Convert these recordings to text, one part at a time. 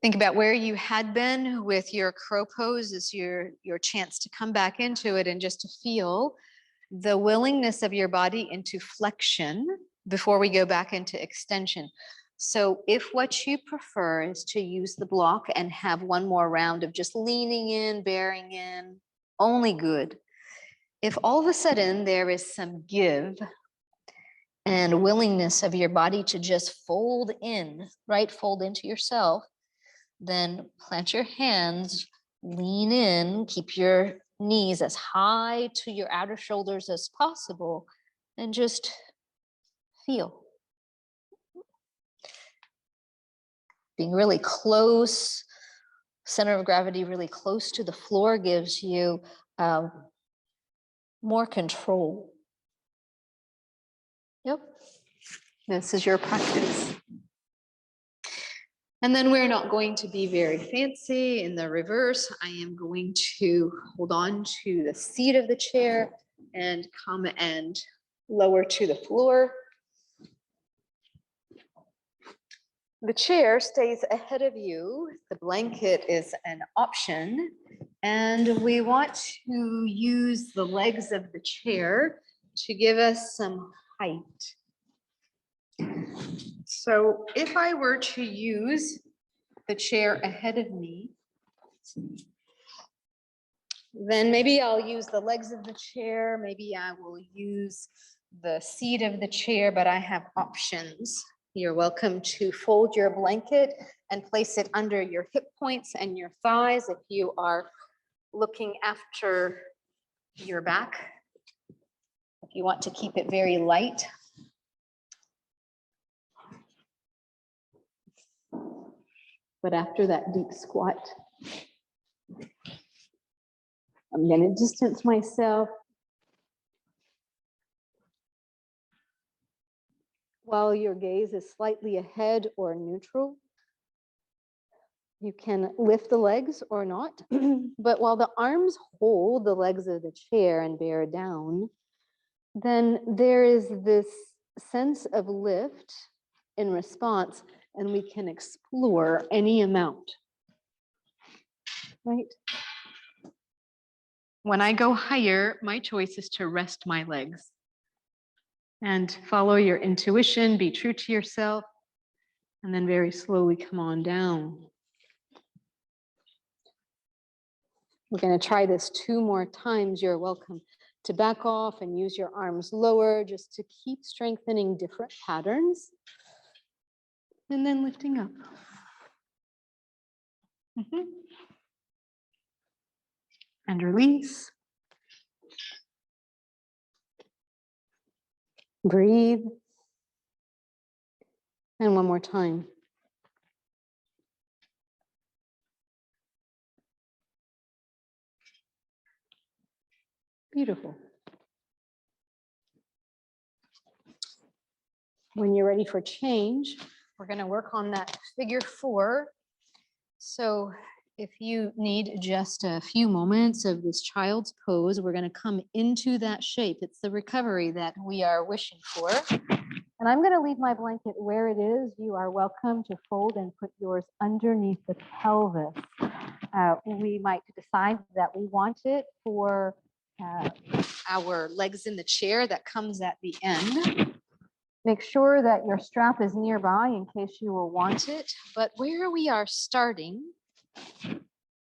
Think about where you had been with your crow pose as your chance to come back into it and just to feel the willingness of your body into flexion before we go back into extension. So if what you prefer is to use the block and have one more round of just leaning in, bearing in, only good. If all of a sudden there is some give and willingness of your body to just fold in, right? Fold into yourself, then plant your hands, lean in, keep your knees as high to your outer shoulders as possible, and just feel. Being really close, center of gravity really close to the floor gives you more control. Yep, this is your practice. And then we're not going to be very fancy. In the reverse, I am going to hold on to the seat of the chair and come and lower to the floor. The chair stays ahead of you. The blanket is an option. And we want to use the legs of the chair to give us some height. So if I were to use the chair ahead of me, then maybe I'll use the legs of the chair. Maybe I will use the seat of the chair, but I have options. You're welcome to fold your blanket and place it under your hip points and your thighs if you are looking after your back. If you want to keep it very light. But after that deep squat, I'm going to distance myself while your gaze is slightly ahead or neutral. You can lift the legs or not, but while the arms hold the legs of the chair and bear down, then there is this sense of lift in response, and we can explore any amount, right? When I go higher, my choice is to rest my legs and follow your intuition, be true to yourself, and then very slowly come on down. We're going to try this 2 more times. You're welcome to back off and use your arms lower just to keep strengthening different patterns. And then lifting up. And release. Breathe. And one more time. Beautiful. When you're ready for change, we're going to work on that figure 4. So if you need just a few moments of this child's pose, we're going to come into that shape. It's the recovery that we are wishing for. And I'm going to leave my blanket where it is. You are welcome to fold and put yours underneath the pelvis. We might decide that we want it for our legs in the chair that comes at the end. Make sure that your strap is nearby in case you will want it. But where we are starting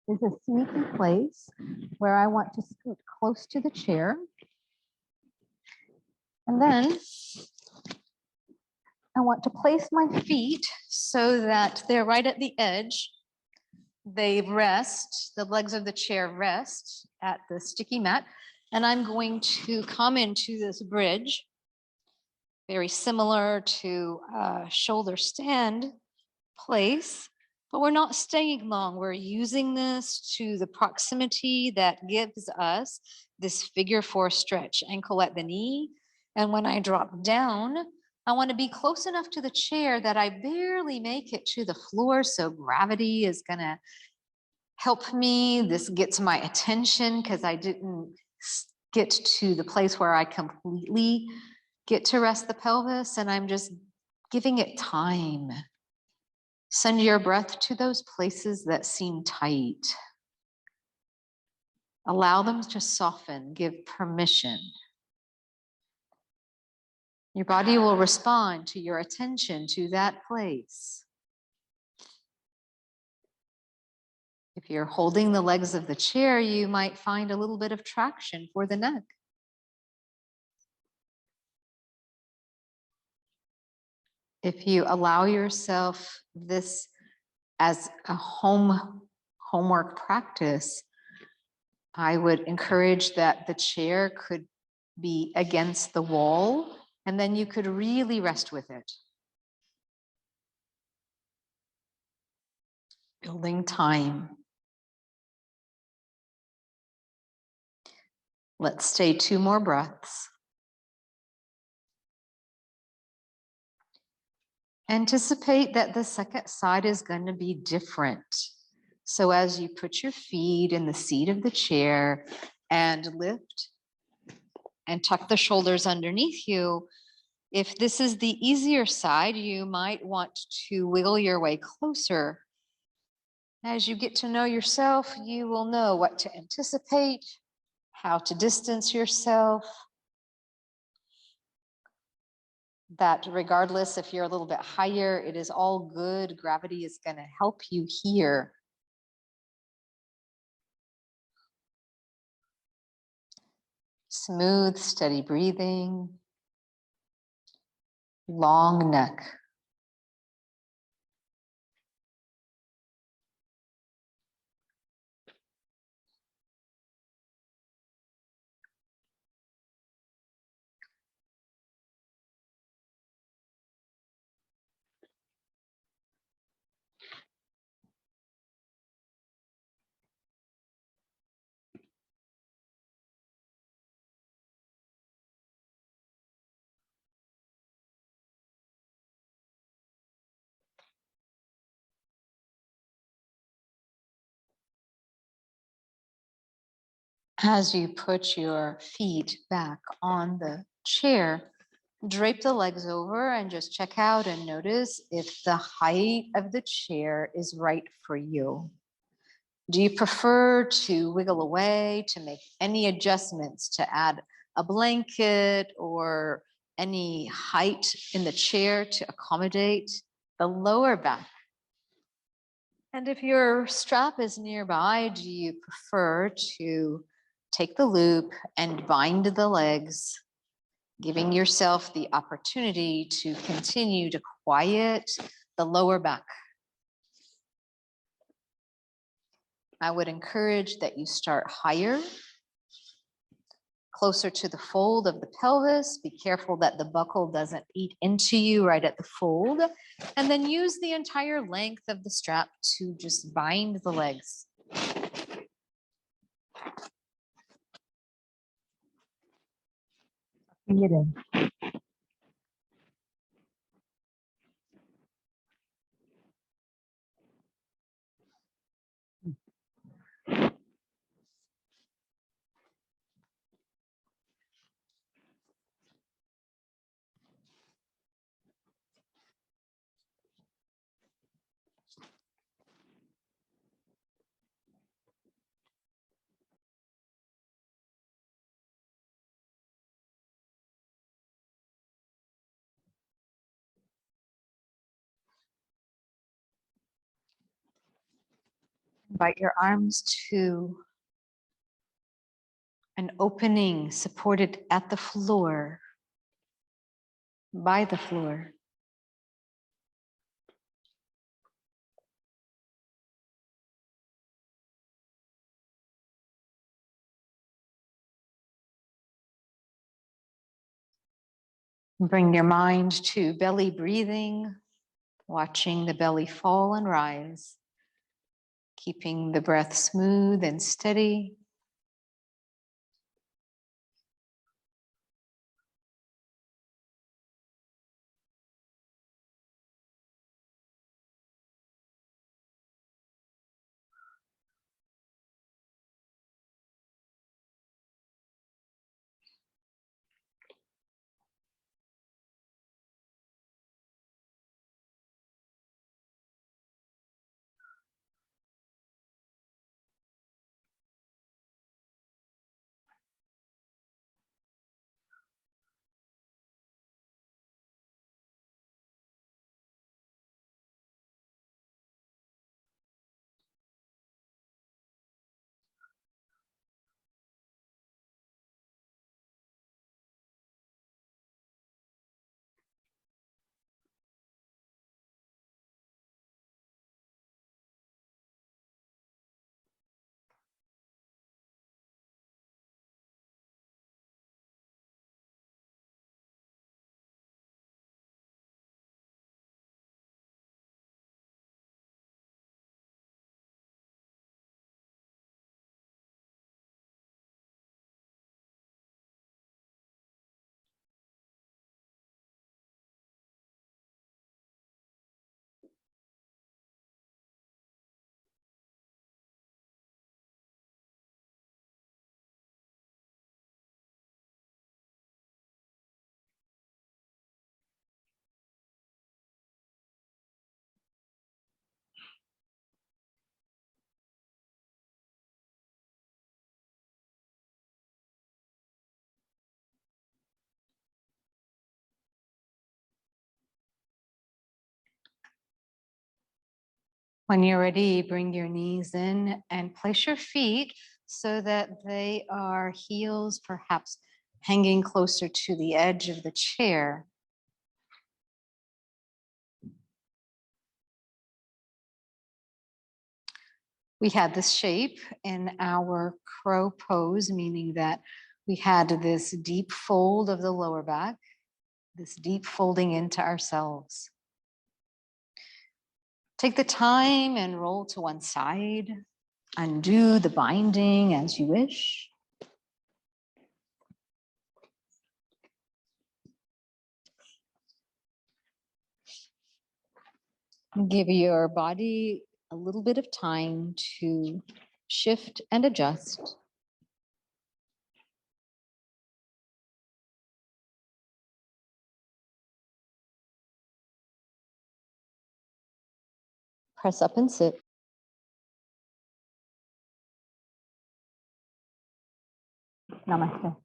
is a sneaky place where I want to scoot close to the chair. And then I want to place my feet so that they're right at the edge. They rest, the legs of the chair rest at the sticky mat. And I'm going to come into this bridge, very similar to a shoulder stand place, but we're not staying long. We're using this to the proximity that gives us this figure 4 stretch, ankle at the knee. And when I drop down, I want to be close enough to the chair that I barely make it to the floor. So gravity is going to help me. This gets my attention because I didn't get to the place where I completely get to rest the pelvis, and I'm just giving it time. Send your breath to those places that seem tight. Allow them to soften, give permission. Your body will respond to your attention to that place. If you're holding the legs of the chair, you might find a little bit of traction for the neck. If you allow yourself this as a homework practice, I would encourage that the chair could be against the wall, and then you could really rest with it. Building time. Let's stay 2 more breaths. Anticipate that the second side is going to be different. So as you put your feet in the seat of the chair and lift and tuck the shoulders underneath you, if this is the easier side, you might want to wiggle your way closer. As you get to know yourself, you will know what to anticipate, how to distance yourself. That regardless if you're a little bit higher, it is all good. Gravity is going to help you here. Smooth, steady breathing. Long neck. As you put your feet back on the chair, drape the legs over and just check out and notice if the height of the chair is right for you. Do you prefer to wiggle away, to make any adjustments, to add a blanket or any height in the chair to accommodate the lower back? And if your strap is nearby, do you prefer to take the loop and bind the legs, giving yourself the opportunity to continue to quiet the lower back? I would encourage that you start higher, closer to the fold of the pelvis. Be careful that the buckle doesn't eat into you right at the fold. And then use the entire length of the strap to just bind the legs. Bring it in. Invite your arms to an opening supported at the floor, by the floor. Bring your mind to belly breathing, watching the belly fall and rise, keeping the breath smooth and steady. When you're ready, bring your knees in and place your feet so that they are heels perhaps hanging closer to the edge of the chair. We had this shape in our crow pose, meaning that we had this deep fold of the lower back, this deep folding into ourselves. Take the time and roll to one side. Undo the binding as you wish. Give your body a little bit of time to shift and adjust. Press up and sit. Namaste.